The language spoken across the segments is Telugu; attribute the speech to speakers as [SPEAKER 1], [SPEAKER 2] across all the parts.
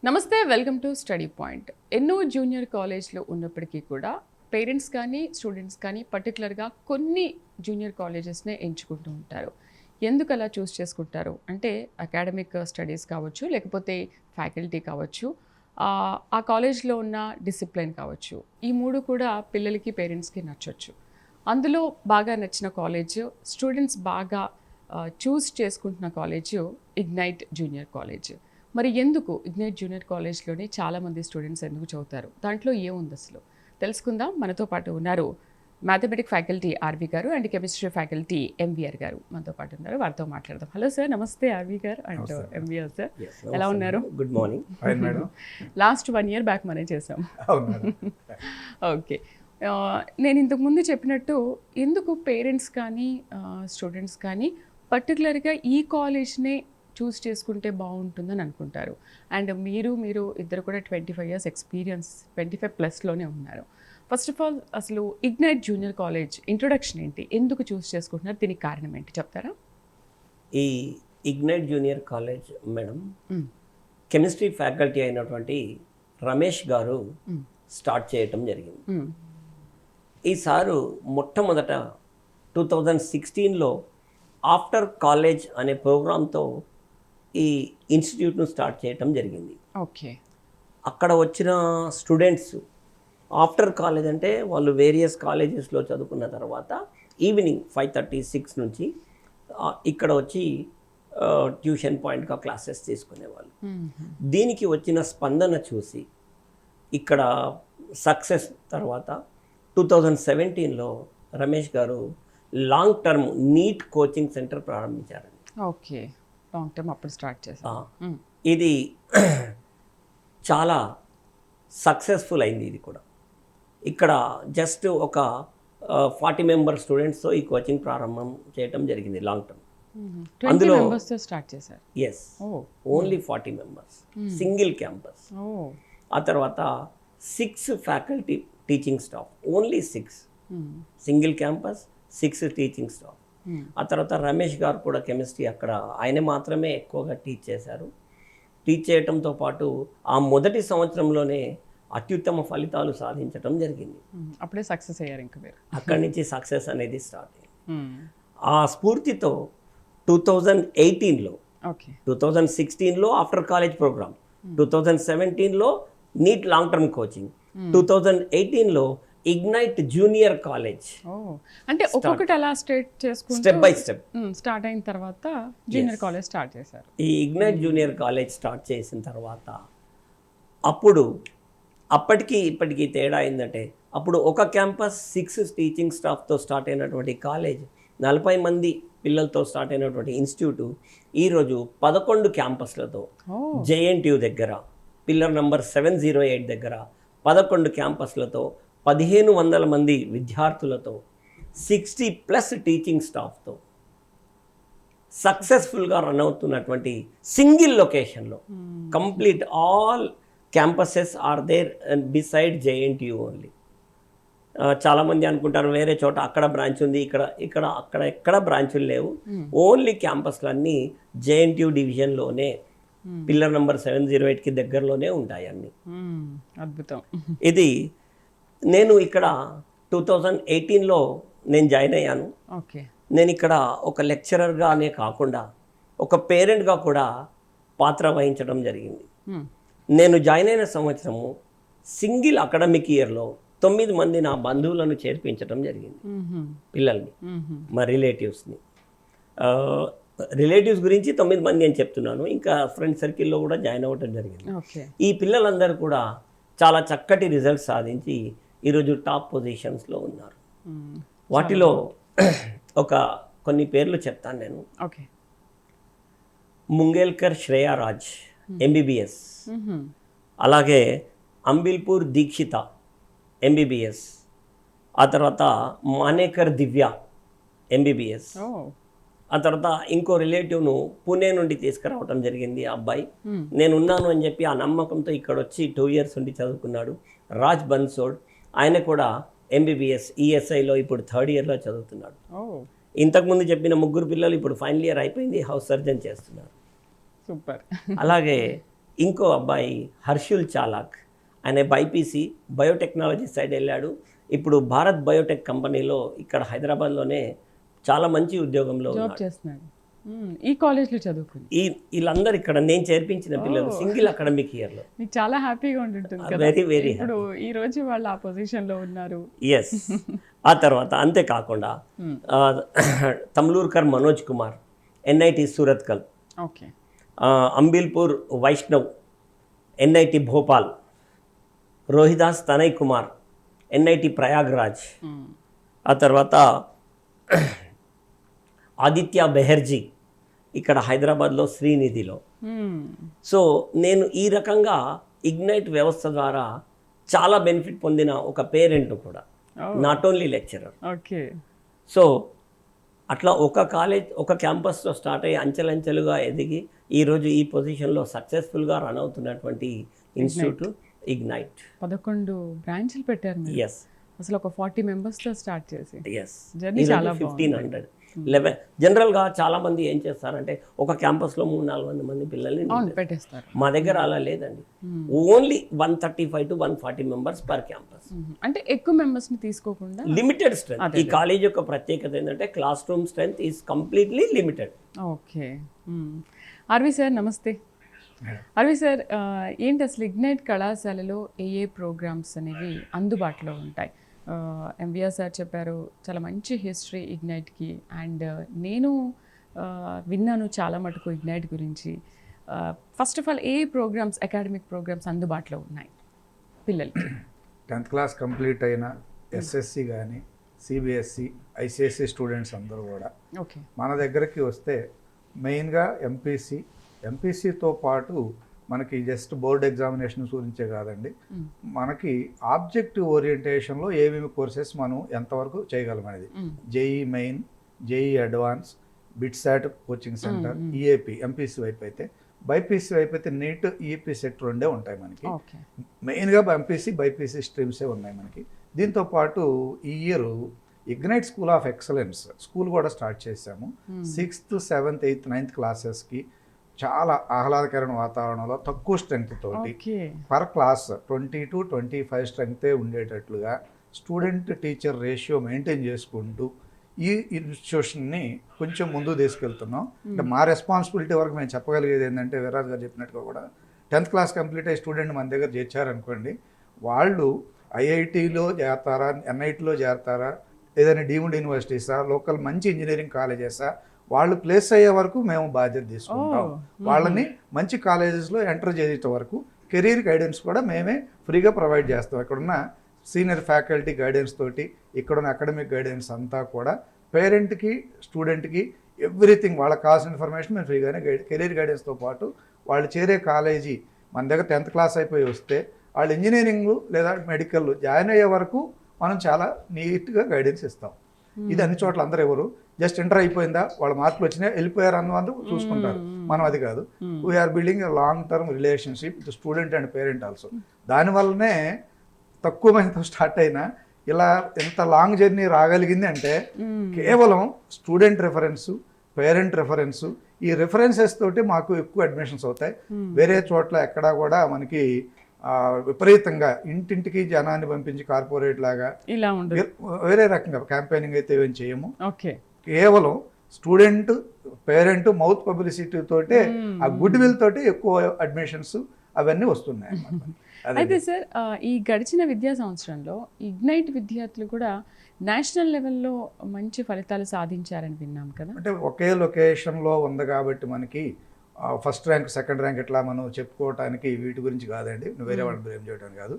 [SPEAKER 1] నమస్తే, వెల్కమ్ టు స్టడీ పాయింట్. ఎన్నో జూనియర్ కాలేజ్లో ఉన్నప్పటికీ కూడా పేరెంట్స్ కానీ స్టూడెంట్స్ కానీ పర్టికులర్గా కొన్ని జూనియర్ కాలేజెస్నే ఎంచుకుంటూ ఉంటారు. ఎందుకు అలా చూస్ చేసుకుంటారు అంటే అకాడమిక్ స్టడీస్ కావచ్చు, లేకపోతే ఫ్యాకల్టీ కావచ్చు, ఆ కాలేజ్లో ఉన్న డిసిప్లిన్ కావచ్చు. ఈ మూడు కూడా పిల్లలకి పేరెంట్స్కి నచ్చొచ్చు. అందులో బాగా నచ్చిన కాలేజ్, స్టూడెంట్స్ బాగా చూస్ చేసుకుంటున్న కాలేజ్ ఇగ్నైట్ జూనియర్ కాలేజ్. మరి ఎందుకు ఇగ్నైట్ జూనియర్ కాలేజ్లోనే చాలామంది స్టూడెంట్స్ ఎందుకు చదువుతారు, దాంట్లో ఏముంది అసలు తెలుసుకుందాం. మనతో పాటు ఉన్నారు మ్యాథమెటిక్స్ ఫ్యాకల్టీ ఆర్వి గారు అండ్ కెమిస్ట్రీ ఫ్యాకల్టీ ఎంవిఆర్ గారు మనతో పాటు ఉన్నారు. వారితో మాట్లాడదాం. హలో సార్, నమస్తే ఆర్వి గారు అండ్ ఎంవిఆర్ సార్, ఎలా ఉన్నారు?
[SPEAKER 2] Good morning.
[SPEAKER 1] Last 1 year back మనం చేసాం. ఓకే, నేను ఇంతకుముందు చెప్పినట్టు ఎందుకు పేరెంట్స్ కానీ స్టూడెంట్స్ కానీ పర్టికులర్గా ఈ కాలేజ్నే చూస్ చేసుకుంటే బాగుంటుందని అనుకుంటారు. అండ్ మీరు ఇద్దరు కూడా 25 years ఎక్స్పీరియన్స్, 25+లోనే ఉన్నారు. ఫస్ట్ ఆఫ్ ఆల్ అసలు ఇగ్నైట్ జూనియర్ కాలేజ్ ఇంట్రొడక్షన్ ఏంటి, ఎందుకు చూస్ చేసుకుంటున్నారు, దీనికి కారణం ఏంటి చెప్తారా?
[SPEAKER 2] ఈ ignite junior college madam chemistry faculty అయినటువంటి రమేష్ గారు స్టార్ట్ చేయటం జరిగింది. ఈ సారు మొట్టమొదట 2016లో ఆఫ్టర్ కాలేజ్ అనే ప్రోగ్రాంతో ఈ ఇన్స్టిట్యూట్ను స్టార్ట్ చేయటం జరిగింది.
[SPEAKER 1] ఓకే,
[SPEAKER 2] అక్కడ వచ్చిన స్టూడెంట్స్ ఆఫ్టర్ కాలేజ్ అంటే వాళ్ళు వేరియస్ కాలేజెస్లో చదువుకున్న తర్వాత ఈవినింగ్ 5:30-6 నుంచి ఇక్కడ వచ్చి ట్యూషన్ పాయింట్గా క్లాసెస్ తీసుకునేవాళ్ళు. దీనికి వచ్చిన స్పందన చూసి ఇక్కడ సక్సెస్ తర్వాత 2017లో రమేష్ గారు long term NEET coaching centre ప్రారంభించారండి.
[SPEAKER 1] ఓకే, లాంగ్ టర్మ్ అప్పుడు స్టార్ట్ చేశారు.
[SPEAKER 2] ఇది చాలా సక్సెస్ఫుల్ అయింది. ఇది కూడా ఇక్కడ జస్ట్ ఒక 40 మెంబర్ స్టూడెంట్స్తో ఈ కోచింగ్ ప్రారంభం చేయటం జరిగింది. లాంగ్ టర్మ్
[SPEAKER 1] అందులో స్టార్ట్ చేశారు.
[SPEAKER 2] Yes, only 40 members, single campus. ఆ తర్వాత 6 faculty teaching staff, only 6 single campus, 6 teaching staff. ఆ తర్వాత రమేష్ గారు కూడా కెమిస్ట్రీ అక్కడ ఆయన మాత్రమే ఎక్కువగా టీచ్ చేశారు. టీచ్ చేయడంతో పాటు ఆ మొదటి సంవత్సరంలోనే అత్యుత్తమ ఫలితాలు సాధించడం జరిగింది.
[SPEAKER 1] అప్పుడే సక్సెస్ అయ్యారు. ఇంకా మీరు
[SPEAKER 2] అక్కడి నుంచి సక్సెస్ అనేది స్టార్ట్ అయింది. ఆ స్ఫూర్తితో 2018లో, 2016లో ఆఫ్టర్ కాలేజ్ ప్రోగ్రామ్, 2017లో నీట్ లాంగ్ టర్మ్ కోచింగ్, 2018లో ఇగ్నైట్ జూనియర్ కాలేజ్.
[SPEAKER 1] అంటే ఒక్కొక్కటి అలా
[SPEAKER 2] స్టెప్ బై స్టెప్
[SPEAKER 1] స్టార్ట్ అయిన తర్వాత జూనియర్ కాలేజ్ స్టార్ట్ చేశారు.
[SPEAKER 2] ఈ ఇగ్నైట్ జూనియర్ కాలేజ్ స్టార్ట్ చేసిన తర్వాత అప్పటికి ఇప్పటికీ తేడా ఏంటంటే, అప్పుడు ఒక క్యాంపస్ 6 టీచింగ్ స్టాఫ్తో స్టార్ట్ అయినటువంటి కాలేజ్, 40 మంది పిల్లలతో స్టార్ట్ అయినటువంటి ఇన్స్టిట్యూట్ ఈరోజు 11 క్యాంపస్లతో జేఎన్టీయూ దగ్గర పిల్లర్ నంబర్ 708 దగ్గర 11 క్యాంపస్లతో 1500 మంది విద్యార్థులతో 60+ టీచింగ్ స్టాఫ్తో సక్సెస్ఫుల్గా రన్ అవుతున్నటువంటి సింగిల్ లొకేషన్లో complete all campuses are there beside JNTU only. చాలామంది అనుకుంటారు వేరే చోట అక్కడ బ్రాంచ్ ఉంది, అక్కడ ఎక్కడ బ్రాంచులు లేవు. ఓన్లీ క్యాంపస్లన్నీ జేఎన్టీయూ డివిజన్లోనే పిల్లర్ నెంబర్ 708కి దగ్గరలోనే ఉంటాయి అన్నీ.
[SPEAKER 1] అద్భుతం.
[SPEAKER 2] ఇది నేను ఇక్కడ 2018లో నేను జాయిన్ అయ్యాను. నేను ఇక్కడ ఒక లెక్చరర్గానే కాకుండా ఒక పేరెంట్గా కూడా పాత్ర వహించడం జరిగింది. నేను జాయిన్ అయిన సంవత్సరము సింగిల్ అకాడమిక్ ఇయర్లో 9 మంది నా బంధువులను చేర్పించడం జరిగింది, పిల్లల్ని, మా రిలేటివ్స్ని. రిలేటివ్స్ గురించి 9 మంది అని చెప్తున్నాను, ఇంకా ఫ్రెండ్ సర్కిల్లో కూడా జాయిన్ అవ్వడం జరిగింది. ఈ పిల్లలందరూ కూడా చాలా చక్కటి రిజల్ట్స్ సాధించి ఈరోజు టాప్ పొజిషన్స్లో ఉన్నారు. వాటిలో కొన్ని పేర్లు చెప్తాను నేను. ముంగేల్కర్ శ్రేయారాజ్ ఎంబీబీఎస్, అలాగే అంబిల్పూర్ దీక్షిత ఎంబీబీఎస్, ఆ తర్వాత మానేకర్ దివ్య ఎంబీబీఎస్. ఆ తర్వాత ఇంకో రిలేటివ్ను పూణే నుండి తీసుకురావడం జరిగింది. ఆ అబ్బాయి నేనున్నాను అని చెప్పి ఆ నమ్మకంతో ఇక్కడ వచ్చి 2 years ఉండి చదువుకున్నాడు. రాజ్ బన్సోడ్, ఆయన కూడా ఎంబీబీఎస్ ఈఎస్ఐలో ఇప్పుడు 3rd yearలో చదువుతున్నాడు. ఇంతకుముందు చెప్పిన 3 పిల్లలు ఇప్పుడు ఫైనల్ ఇయర్ అయిపోయింది, హౌస్ సర్జన్ చేస్తున్నారు.
[SPEAKER 1] సూపర్.
[SPEAKER 2] అలాగే ఇంకో అబ్బాయి హర్షుల్ చాలాక్, ఆయన బైపీసీ బయోటెక్నాలజీ సైడ్ వెళ్ళాడు. ఇప్పుడు భారత్ బయోటెక్ కంపెనీలో ఇక్కడ హైదరాబాద్లోనే చాలా మంచి ఉద్యోగంలో
[SPEAKER 1] జాబ్
[SPEAKER 2] ఉన్నాడు.
[SPEAKER 1] చేస్తున్నాడు. ఈ కాలేజ్లో చదువుకుని
[SPEAKER 2] వీళ్ళందరూ ఇక్కడ నేను చేర్పించిన పిల్లలు సింగిల్ అకాడమిక్ ఇయర్లో.
[SPEAKER 1] మీకు చాలా హ్యాపీగా ఉంటుంటుంది కదా.
[SPEAKER 2] వెరీ వెరీ
[SPEAKER 1] ఇప్పుడు ఈ రోజు వాళ్ళు ఆ పొజిషన్లో ఉన్నారు.
[SPEAKER 2] ఎస్. ఆ తర్వాత అంతేకాకుండా Tamlurkar Manoj Kumar, NIT Surathkal,
[SPEAKER 1] okay,
[SPEAKER 2] Ambilpur Vaishnav, NIT Bhopal, Rohidas Tanay Kumar, NIT Prayagraj. ఆ తర్వాత ఆదిత్య బెహర్జీ ఇక్కడ హైదరాబాద్లో శ్రీనిధిలో. సో నేను ఈ రకంగా ఇగ్నైట్ వ్యవస్థ ద్వారా చాలా బెనిఫిట్ పొందిన ఒక పేరెంట్ కూడా, not only lecturer.
[SPEAKER 1] Okay.
[SPEAKER 2] So అట్లా ఒక కాలేజ్ ఒక క్యాంపస్లో స్టార్ట్ అయ్యి అంచెలంచెలుగా ఎదిగి ఈరోజు ఈ పొజిషన్లో సక్సెస్ఫుల్గా రన్ అవుతున్నటువంటి ఇన్స్టిట్యూట్ ఇగ్నైట్.
[SPEAKER 1] 11 బ్రాంచ్లు పెట్టారు మీరు.
[SPEAKER 2] ఎస్.
[SPEAKER 1] అసలు ఒక 40 మెంబర్స్తో స్టార్ట్ చేసి
[SPEAKER 2] ఎస్.
[SPEAKER 1] జర్నీ చాలా
[SPEAKER 2] 1500 11. జనరల్గా చాలామంది ఏం చేస్తారంటే ఒక క్యాంపస్లో 300-400 మంది పిల్లల్ని
[SPEAKER 1] పెట్టేస్తారు.
[SPEAKER 2] మా దగ్గర అలా లేదండి. Only 135 to 140 members per campus.
[SPEAKER 1] అంటే ఎక్కువ మెంబర్స్ని తీసుకోకుండా
[SPEAKER 2] లిమిటెడ్ స్ట్రెంత్. ఈ కాలేజ్ యొక్క ప్రత్యేకత ఏంటంటే classroom strength is completely limited.
[SPEAKER 1] Okay. RV sir నమస్తే. ఆర్వి సార్, ఏంటి అసలు ఇగ్నైట్ కళాశాలలో ఏ ప్రోగ్రామ్స్ అనేవి అందుబాటులో ఉంటాయి? ఎంవిఆర్ సార్ చెప్పారు చాలా మంచి హిస్టరీ ఇగ్నైట్కి, అండ్ నేను విన్నాను చాలా మటుకు ఇగ్నైట్ గురించి. First of all a programs, academic programs అందుబాటులో ఉన్నాయి పిల్లలకి?
[SPEAKER 3] 10th క్లాస్ కంప్లీట్ అయిన ఎస్ఎస్సి కానీ సిబిఎస్సి ఐసిఎస్సి స్టూడెంట్స్ అందరూ కూడా
[SPEAKER 1] ఓకే
[SPEAKER 3] మన దగ్గరికి వస్తే మెయిన్గా ఎంపీసీతో పాటు మనకి జస్ట్ బోర్డ్ ఎగ్జామినేషన్ గురించే కాదండి, మనకి ఆబ్జెక్టివ్ ఓరియంటేషన్లో ఏమేమి కోర్సెస్ మనం ఎంతవరకు చేయగలం అనేది. JEE main, JEE advance, BITSAT coaching centre, EAP MPC వైపు అయితే, బైపీసీ వైపు అయితే నీట్, ఈపీ సెట్ రెండే ఉంటాయి మనకి. మెయిన్గా ఎంపీసీ బైపీసీ స్ట్రీమ్సే ఉన్నాయి మనకి. దీంతోపాటు ఈ year ignite school of excellence school కూడా స్టార్ట్ చేశాము. 6th, 7th, 8th, 9th క్లాసెస్కి చాలా ఆహ్లాదకరమైన వాతావరణంలో తక్కువ స్ట్రెంగ్త్ తోటి పర్ క్లాస్ 20 to 25 స్ట్రెంగ్తే ఉండేటట్లుగా స్టూడెంట్ టీచర్ రేషియో మెయింటైన్ చేసుకుంటూ ఈ ఇన్స్టిట్యూషన్ని కొంచెం ముందుకు తీసుకెళ్తున్నాం. అంటే మా రెస్పాన్సిబిలిటీ వరకు మేము చెప్పగలిగేది ఏంటంటే, వీర్రాజు గారు చెప్పినట్టుగా కూడా 10th క్లాస్ కంప్లీట్ అయ్యే స్టూడెంట్ మన దగ్గర చేర్చారనుకోండి, వాళ్ళు ఐఐటీలో చేరతారా, ఎన్ఐటీలో చేరతారా, ఏదైనా డీమ్డ్ యూనివర్సిటీసా, లోకల్ మంచి ఇంజనీరింగ్ కాలేజెసా, వాళ్ళు ప్లేస్ అయ్యే వరకు మేము బాధ్యత తీసుకుంటాం. వాళ్ళని మంచి కాలేజెస్లో ఎంటర్ చేసే వరకు కెరీర్ గైడెన్స్ కూడా మేమే ఫ్రీగా ప్రొవైడ్ చేస్తాం. ఇక్కడున్న సీనియర్ ఫ్యాకల్టీ గైడెన్స్ తోటి, ఇక్కడున్న అకాడమిక్ గైడెన్స్ అంతా కూడా పేరెంట్కి, స్టూడెంట్కి ఎవ్రీథింగ్ వాళ్ళకి కావాల్సిన ఇన్ఫర్మేషన్ మేము ఫ్రీగానే కెరీర్ గైడెన్స్తో పాటు వాళ్ళు చేరే కాలేజీ మన దగ్గర 10th క్లాస్ అయిపోయి వస్తే వాళ్ళు ఇంజనీరింగ్ లేదా మెడికల్ జాయిన్ అయ్యే వరకు మనం చాలా నీట్గా గైడెన్స్ ఇస్తాం. ఇది అన్ని చోట్ల అందరూ ఎవరు జస్ట్ ఎంటర్ అయిపోయిందా, వాళ్ళ మార్కులు వచ్చినాయి వెళ్ళిపోయారు అన్నవాళ్ళు చూసుకుంటారు. మనం అది కాదు. We're building a long term relationship with student and parent also. దానివల్లనే తక్కువ మందితో స్టార్ట్ అయినా ఇలా ఎంత లాంగ్ జర్నీ రాగలిగింది అంటే కేవలం స్టూడెంట్ రెఫరెన్సు, పేరెంట్ రెఫరెన్సు, ఈ రెఫరెన్సెస్ తోటి మాకు ఎక్కువ అడ్మిషన్స్ అవుతాయి. వేరే చోట్ల ఎక్కడా కూడా మనకి విపరీతంగా ఇంటింటికి జనాన్ని పంపించి కార్పొరేట్ లాగా ఇలా వేరే రకంగా క్యాంపెయినింగ్ అయితే ఏం చేయము. కేవలం స్టూడెంట్, పేరెంట్ మౌత్ పబ్లిసిటీ తోటే, ఆ గుడ్ విల్ తోటి ఎక్కువ అడ్మిషన్స్ అవన్నీ వస్తున్నాయి అన్నమాట.
[SPEAKER 1] అయితే సార్, ఈ గడిచిన విద్యా సంవత్సరంలో ఇగ్నైట్ విద్యార్థులు కూడా నేషనల్ లెవెల్లో మంచి ఫలితాలు సాధించారని విన్నాం కదా.
[SPEAKER 3] అంటే ఒకే లొకేషన్లో ఉంది కాబట్టి మనకి ఫస్ట్ ర్యాంక్, సెకండ్ ర్యాంక్ ఇట్లా మనం చెప్పుకోవటానికి వీటి గురించి కాదండి, వేరే వాళ్ళని బ్లేమ్ చేయడం కాదు.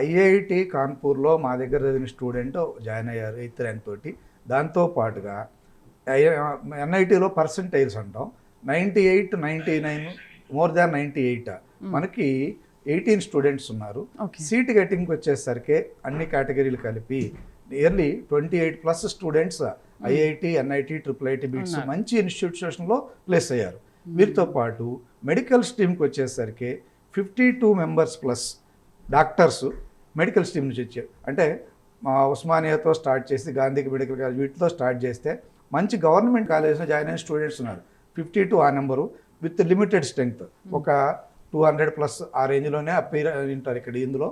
[SPEAKER 3] ఐఐటి కాన్పూర్లో మా దగ్గర చదివిన స్టూడెంట్ జాయిన్ అయ్యారు 8th ర్యాంక్ తోటి. దాంతోపాటుగా ఎన్ఐటీలో పర్సంటైల్స్ అంటాం 98, 99, మోర్ దాన్ 98 మనకి 18 స్టూడెంట్స్ ఉన్నారు. సీట్ గెట్టింగ్కి వచ్చేసరికి అన్ని కేటగిరీలు కలిపి nearly 28+ students IIT, NIT, IIIT, bits మంచి ఇన్స్టిట్యూషన్లో ప్లేస్ అయ్యారు. వీరితో పాటు మెడికల్ స్ట్రీమ్కి వచ్చేసరికి 52 members plus doctors medical stream నుంచి వచ్చారు. అంటే మా ఉస్మానియాతో స్టార్ట్ చేసి గాంధీకి మెడికల్ కాలేజ్ వీటితో స్టార్ట్ చేస్తే మంచి గవర్నమెంట్ కాలేజ్లో జాయిన్ అయిన స్టూడెంట్స్ ఉన్నారు. 52 ఆ నెంబరు విత్ లిమిటెడ్ స్ట్రెంగ్త్. ఒక 200+ ఆ రేంజ్లోనే అప్పీర్ ఉంటారు ఇక్కడ ఇందులో.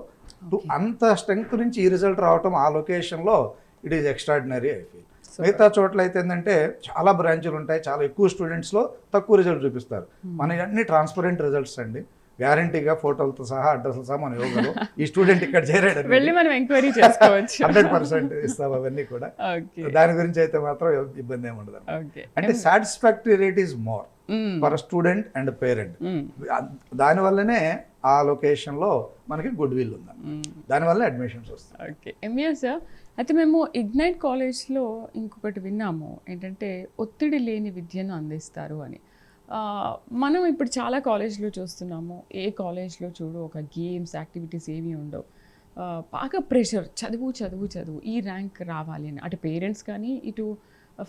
[SPEAKER 3] అంత స్ట్రెంగ్త్ నుంచి ఈ రిజల్ట్ రావటం ఆ లొకేషన్లో it is extraordinary I feel. మిగతా చోట్ల అయితే ఏంటంటే చాలా బ్రాంచులు ఉంటాయి, చాలా ఎక్కువ స్టూడెంట్స్లో తక్కువ రిజల్ట్ చూపిస్తారు. మన అన్ని ట్రాన్స్పరెంట్ రిజల్ట్స్ అండి, గ్యారంటీగా ఫోటోలతో సహా అడ్రస్లు సహా మనం ఇవ్వగలం. ఈ స్టూడెంట్ ఇక్కడ చేరాడు
[SPEAKER 1] వెళ్ళి మనం ఎంక్వైరీ చేసుకోవచ్చు.
[SPEAKER 3] 100% ఇస్తాం అవన్నీ కూడా. దాని గురించి అయితే మాత్రం ఇబ్బంది ఏమి ఉండదు. అంటే satisfactory rate is more for student and parent. దానివల్లనే ఆ లొకేషన్లో మనకి గుడ్ విల్ ఉంది, దానివల్ల అడ్మిషన్స్ వస్తాయి.
[SPEAKER 1] ఓకే ఎంఈఎస్ అయితే మేము ఇగ్నైట్ కాలేజ్లో ఇంకొకటి విన్నాము ఏంటంటే ఒత్తిడి లేని విద్యను అందిస్తారు అని. మనం ఇప్పుడు చాలా కాలేజ్లో చూస్తున్నాము, ఏ కాలేజ్లో చూడు ఒక గేమ్స్ యాక్టివిటీస్ ఏమీ ఉండవు, బాగా ప్రెషర్, చదువు చదువు చదువు, ఈ ర్యాంక్ రావాలి అని అటు పేరెంట్స్ కానీ ఇటు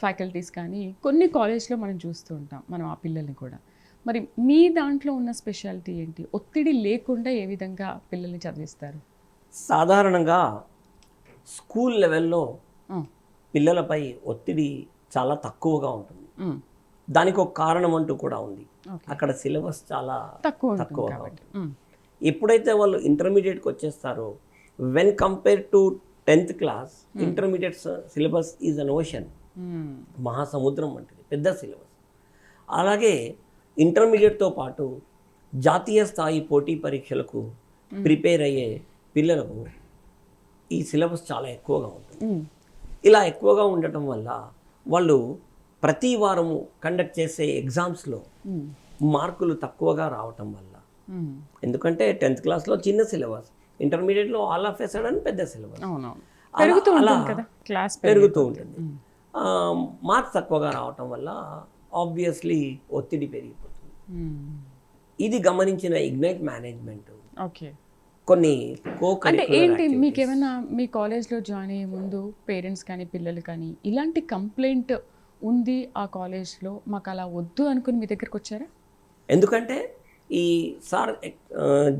[SPEAKER 1] ఫ్యాకల్టీస్ కానీ కొన్ని కాలేజ్లో మనం చూస్తూ ఉంటాం మనం ఆ పిల్లల్ని కూడా. మరి మీ దాంట్లో ఉన్న స్పెషాలిటీ ఏంటి? ఒత్తిడి లేకుండా ఏ విధంగా పిల్లల్ని చదివిస్తారు?
[SPEAKER 2] సాధారణంగా స్కూల్ లెవెల్లో పిల్లలపై ఒత్తిడి చాలా తక్కువగా ఉంటుంది. దానికి ఒక కారణం అంటూ కూడా ఉంది, అక్కడ సిలబస్ చాలా తక్కువగా ఉంటుంది. ఎప్పుడైతే వాళ్ళు ఇంటర్మీడియట్కి వచ్చేస్తారో, when compare to 10th class, intermediate syllabus is an ocean, మహాసముద్రం వంటిది పెద్ద సిలబస్. అలాగే ఇంటర్మీడియట్తో పాటు జాతీయ స్థాయి పోటీ పరీక్షలకు ప్రిపేర్ అయ్యే పిల్లలకు ఈ సిలబస్ చాలా ఎక్కువగా ఉంటుంది. ఇలా ఎక్కువగా ఉండటం వల్ల వాళ్ళు ప్రతి వారము కండక్ట్ చేసే ఎగ్జామ్స్లో మార్కులు తక్కువగా రావటం వల్ల, ఎందుకంటే 10th క్లాస్లో చిన్న సిలబస్, ఇంటర్మీడియట్లో ఆల్ ఆఫ్ ఎ సడన్ పెద్ద సిలబస్ పెరుగుతూ ఉంటుంది. మార్క్స్ తక్కువగా రావటం వల్ల ఆబ్వియస్లీ ఒత్తిడి పెరిగిపోతుంది. ఇది గమనించిన ఇగ్నైట్ మేనేజ్మెంట్ కొన్ని
[SPEAKER 1] అంటే ఏంటి మీకేమైనా మీ కాలేజ్లో జాయిన్ అయ్యే ముందు పేరెంట్స్ కానీ పిల్లలు కానీ ఇలాంటి కంప్లైంట్ ఉంది ఆ కాలేజ్లో, మాకు అలా వద్దు అనుకుని మీ దగ్గరికి వచ్చారా?
[SPEAKER 2] ఎందుకంటే ఈ సార్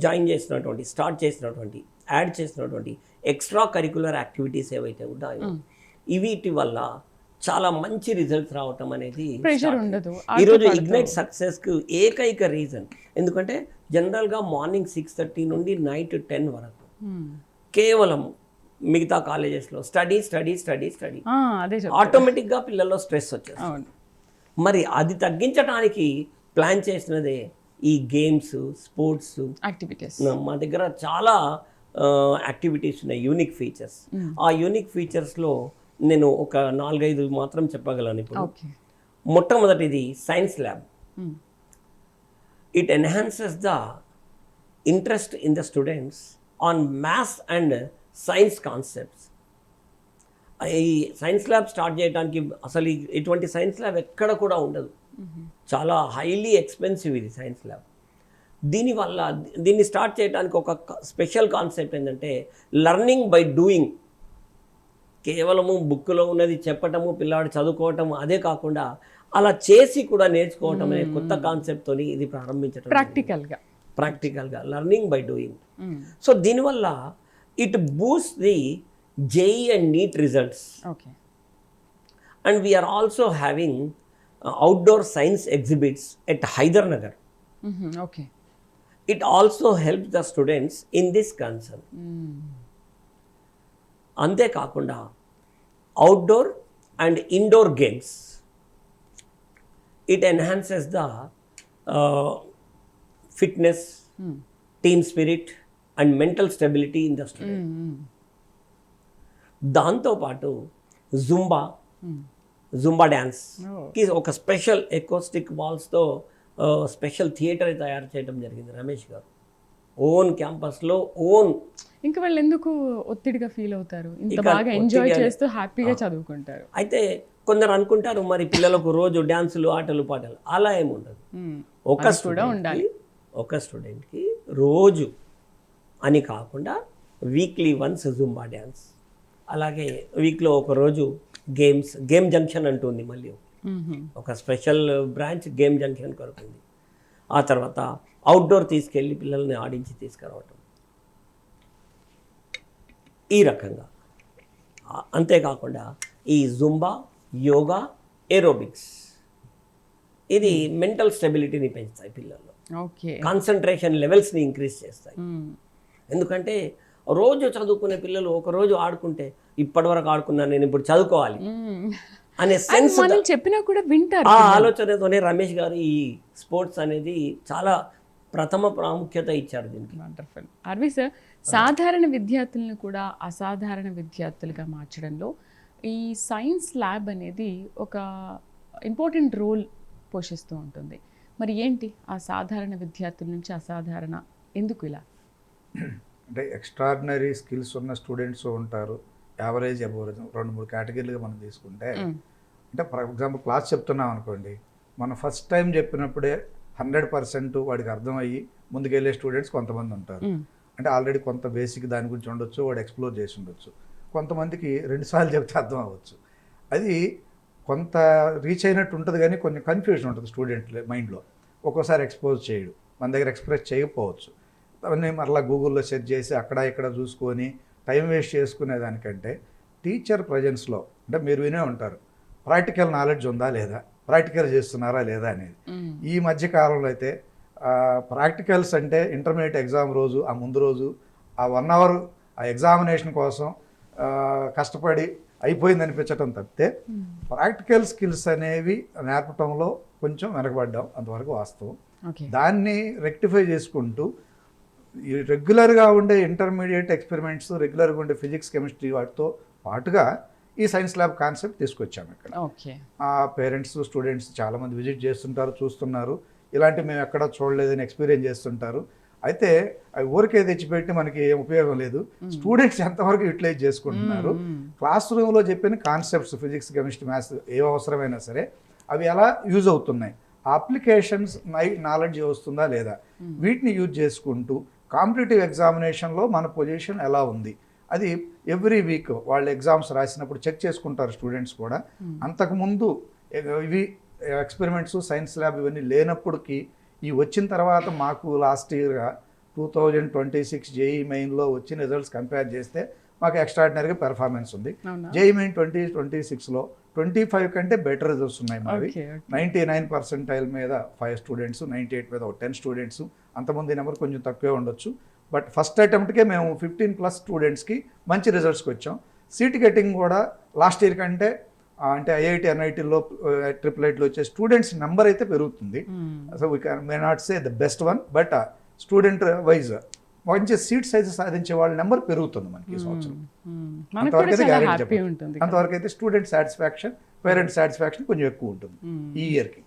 [SPEAKER 2] జాయిన్ చేసినటువంటి, స్టార్ట్ చేసినటువంటి, యాడ్ చేసినటువంటి ఎక్స్ట్రా కరికులర్ యాక్టివిటీస్ ఏవైతే ఉన్నాయో వీటి వల్ల చాలా మంచి రిజల్ట్స్ రావటం అనేది
[SPEAKER 1] ప్రెషర్ ఉండదు.
[SPEAKER 2] ఈరోజు ఇగ్నైట్ సక్సెస్కి ఏకైక రీజన్, ఎందుకంటే జనరల్గా మార్నింగ్ 6:30 నుండి నైట్ 10 వరకు కేవలం మిగతా కాలేజెస్లో స్టడీ స్టడీ స్టడీ స్టడీ, ఆటోమేటిక్గా పిల్లల్లో స్ట్రెస్ వచ్చేస్తుంది. మరి అది తగ్గించడానికి ప్లాన్ చేసినదే ఈ గేమ్స్, స్పోర్ట్స్ యాక్టివిటీస్. మా దగ్గర చాలా యాక్టివిటీస్ ఉన్నాయి, యూనిక్ ఫీచర్స్. ఆ యూనిక్ ఫీచర్స్లో నేను ఒక 4-5 మాత్రం చెప్పగలను. ఇప్పుడు మొట్టమొదటిది science lab. It enhances the interest in the students on maths and science concepts. ఈ సైన్స్ ల్యాబ్ స్టార్ట్ చేయడానికి అసలు ఇటువంటి సైన్స్ ల్యాబ్ ఎక్కడ కూడా ఉండదు, చాలా హైలీ ఎక్స్పెన్సివ్ ఇది సైన్స్ ల్యాబ్. దీనివల్ల దీన్ని స్టార్ట్ చేయడానికి ఒక స్పెషల్ కాన్సెప్ట్ ఏంటంటే లర్నింగ్ బై డూయింగ్. కేవలము బుక్లో ఉన్నది చెప్పటము, పిల్లాడు చదువుకోవటము, అదే కాకుండా అలా చేసి కూడా నేర్చుకోవటం అనే కొత్త కాన్సెప్ట్తో ఇది ప్రారంభించడం, ప్రాక్టికల్గా లర్నింగ్ బై డూయింగ్. సో దీనివల్ల it Boost the JEE and NEET results. And we are also having outdoor science exhibits at Hydernagar. It also helps the students in this concern. Ante kaakunda outdoor and indoor games, it enhances the fitness, team spirit and mental stability in the student. దాంతోపాటు జుంబా డ్యాన్స్కి ఒక స్పెషల్ ఎకోస్టిక్ బాల్స్తో స్పెషల్ థియేటర్ తయారు చేయడం జరిగింది రమేష్ గారు, ఓన్ క్యాంపస్లో ఓన్.
[SPEAKER 1] ఇంకా వాళ్ళు ఎందుకు ఒత్తిడిగా ఫీల్ అవుతారు? ఇంత బాగా ఎంజాయ్ చేస్తూ హ్యాపీగా చదువుకుంటారు.
[SPEAKER 2] అయితే కొందరు అనుకుంటారు మరి పిల్లలకు రోజు డ్యాన్సులు, ఆటలు, పాటలు, అలా ఏమి ఉండదు. ఒక స్టూడెంట్కి రోజు అని కాకుండా వీక్లీ వన్స్ జుంబా డ్యాన్స్, అలాగే వీక్లో ఒకరోజు గేమ్ జంక్షన్ అంటుంది, మళ్ళీ ఒక స్పెషల్ బ్రాంచ్ గేమ్ జంక్షన్ కొరకు ఉంది. ఆ తర్వాత అవుట్డోర్ తీసుకెళ్ళి పిల్లల్ని ఆడించి తీసుకురావటం, ఈ రకంగా. అంతేకాకుండా ఈ జుంబా, యోగా, ఏరోబిక్స్ ఇది మెంటల్ స్టెబిలిటీని పెంచుతాయి పిల్లల్లో.
[SPEAKER 1] ఓకే.
[SPEAKER 2] కాన్సన్ట్రేషన్ లెవెల్స్ని ఇంక్రీజ్ చేస్తాయి. ఎందుకంటే రోజు చదువుకునే పిల్లలు ఒకరోజు ఆడుకుంటే ఇప్పటివరకు ఆడుకున్నాను నేను ఇప్పుడు చదువుకోవాలి అనే సెన్స్,
[SPEAKER 1] మనం చెప్పినా కూడా వింటారు.
[SPEAKER 2] ఆ ఆలోచనతోనే రమేష్ గారు ఈ స్పోర్ట్స్ అనేది చాలా ప్రథమ ప్రాముఖ్యత ఇచ్చారు దీనికి.
[SPEAKER 1] వండర్ఫుల్. ఆర్వి సార్, సాధారణ విద్యార్థులను కూడా అసాధారణ విద్యార్థులుగా మార్చడంలో ఈ సైన్స్ ల్యాబ్ అనేది ఒక ఇంపార్టెంట్ రోల్ పోషిస్తూ ఉంటుంది. మరి ఏంటి ఆ సాధారణ విద్యార్థుల నుంచి అసాధారణ ఎందుకు ఇలా?
[SPEAKER 3] అంటే ఎక్స్ట్రాడినరీ స్కిల్స్ ఉన్న స్టూడెంట్స్ ఉంటారు, యావరేజ్ అబోరేజ్, 2-3 కేటగిరీలుగా మనం తీసుకుంటే, అంటే ఫర్ ఎగ్జాంపుల్ క్లాస్ చెప్తున్నాం అనుకోండి, మనం ఫస్ట్ టైం చెప్పినప్పుడే 100% వాడికి అర్థమయ్యి ముందుకెళ్ళే స్టూడెంట్స్ కొంతమంది ఉంటారు. అంటే ఆల్రెడీ కొంత బేసిక్ దాని గురించి ఉండొచ్చు, వాడు ఎక్స్ప్లోర్ చేసి ఉండొచ్చు. కొంతమందికి 2 సార్లు చెప్తే అర్థం అవ్వచ్చు. అది కొంత రీచ్ అయినట్టు ఉంటుంది, కానీ కొంచెం కన్ఫ్యూజన్ ఉంటుంది స్టూడెంట్ మైండ్లో. ఒక్కోసారి ఎక్స్పోజ్ చేయడు, మన దగ్గర ఎక్స్ప్రెస్ చేయకపోవచ్చు. అవన్నీ మరలా గూగుల్లో సెర్చ్ చేసి అక్కడ ఇక్కడ చూసుకొని టైం వేస్ట్ చేసుకునే దానికంటే టీచర్ ప్రజెన్స్లో, అంటే మీరు వినే ఉంటారు, ప్రాక్టికల్ నాలెడ్జ్ ఉందా లేదా, ప్రాక్టికల్ చేస్తున్నారా లేదా అనేది. ఈ మధ్య కాలంలో అయితే ప్రాక్టికల్స్ అంటే ఇంటర్మీడియట్ ఎగ్జామ్ రోజు, ఆ ముందు రోజు ఆ 1 అవర్ ఆ ఎగ్జామినేషన్ కోసం కష్టపడి అయిపోయింది అనిపించడం తప్పితే ప్రాక్టికల్ స్కిల్స్ అనేవి నేర్పటంలో కొంచెం వెనకబడ్డాం, అంతవరకు వాస్తవం. దాన్ని రెక్టిఫై చేసుకుంటూ ఈ రెగ్యులర్గా ఉండే ఇంటర్మీడియట్ ఎక్స్పెరిమెంట్స్, రెగ్యులర్గా ఉండే ఫిజిక్స్, కెమిస్ట్రీ వాటితో పాటుగా ఈ సైన్స్ ల్యాబ్ కాన్సెప్ట్ తీసుకొచ్చాము ఇక్కడ. ఆ పేరెంట్స్, స్టూడెంట్స్ చాలామంది విజిట్ చేస్తుంటారు, చూస్తున్నారు. ఇలాంటివి మేము ఎక్కడ చూడలేదని ఎక్స్పీరియన్స్ చేస్తుంటారు. అయితే అవి ఊరికే తెచ్చిపెట్టి మనకి ఏం ఉపయోగం లేదు. స్టూడెంట్స్ ఎంతవరకు యూటిలైజ్ చేసుకుంటున్నారు, క్లాస్ రూమ్లో చెప్పిన కాన్సెప్ట్స్ ఫిజిక్స్, కెమిస్ట్రీ, మ్యాథ్స్ ఏ అవసరమైనా సరే అవి ఎలా యూజ్ అవుతున్నాయి, అప్లికేషన్స్ నాలెడ్జ్ వస్తుందా లేదా, వీటిని యూజ్ చేసుకుంటూ కాంపిటేటివ్ ఎగ్జామినేషన్లో మన పొజిషన్ ఎలా ఉంది అది ఎవ్రీ వీక్ వాళ్ళు ఎగ్జామ్స్ రాసినప్పుడు చెక్ చేసుకుంటారు స్టూడెంట్స్ కూడా. అంతకుముందు ఇవి ఎక్స్పెరిమెంట్స్, సైన్స్ ల్యాబ్ ఇవన్నీ లేనప్పటికీ ఈ వచ్చిన తర్వాత మాకు లాస్ట్ ఇయర్గా 2026 జేఈ మెయిన్లో వచ్చిన రిజల్ట్స్ కంపేర్ చేస్తే మాకు ఎక్స్ట్రాడినరీగా పెర్ఫార్మెన్స్ ఉంది. జేఈ మెయిన్ 2026లో 25 కంటే బెటర్ రిజల్ట్స్ ఉన్నాయి మావి. 99% మీద 5 స్టూడెంట్స్, 98 మీద 10 స్టూడెంట్స్. అంతమంది నెంబర్ కొంచెం తక్కువే ఉండొచ్చు. బట్ ఫస్ట్ అటెంప్ట్కే మేము 15+ స్టూడెంట్స్కి మంచి రిజల్ట్స్కి వచ్చాం. సీట్ గెటింగ్ కూడా లాస్ట్ ఇయర్ కంటే, అంటే ఐఐటి, ఎన్ఐటీలో, 888లో వచ్చే స్టూడెంట్స్ నెంబర్ అయితే పెరుగుతుంది. So we can may not say the best one, but student wise మంచి సీట్ సైజ్ సాధించే వాళ్ళ నెంబర్ పెరుగుతుంది మనకి ఈ సంవత్సరం. అంతవరకు అయితే గ్యారెంటీ చెప్పండి. అంతవరకు అయితే స్టూడెంట్ సాటిస్ఫాక్షన్, పేరెంట్ సాటిస్ఫాక్షన్ కొంచెం ఎక్కువ ఉంటుంది ఈ ఇయర్కి.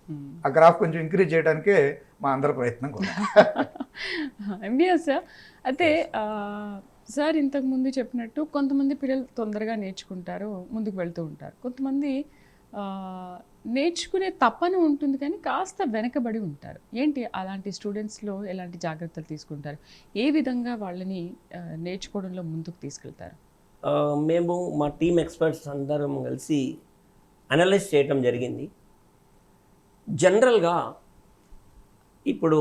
[SPEAKER 3] ఆ గ్రాఫ్ కొంచెం ఇంక్రీజ్ చేయడానికే మా అందరి ప్రయత్నం కూడా.
[SPEAKER 1] ఎంబీఎస్ సార్, అయితే సార్ ఇంతకుముందు చెప్పినట్టు కొంతమంది పిల్లలు తొందరగా నేర్చుకుంటారు, ముందుకు వెళ్తూ ఉంటారు. కొంతమంది నేర్చుకునే తపన ఉంటుంది కానీ కాస్త వెనకబడి ఉంటారు. ఏంటి అలాంటి స్టూడెంట్స్లో ఎలాంటి జాగ్రత్తలు తీసుకుంటారు, ఏ విధంగా వాళ్ళని నేర్చుకోవడంలో ముందుకు తీసుకెళ్తారు?
[SPEAKER 2] మేము మా టీమ్ ఎక్స్పర్ట్స్ అందరం కలిసి అనలైజ్ చేయటం జరిగింది. జనరల్గా ఇప్పుడు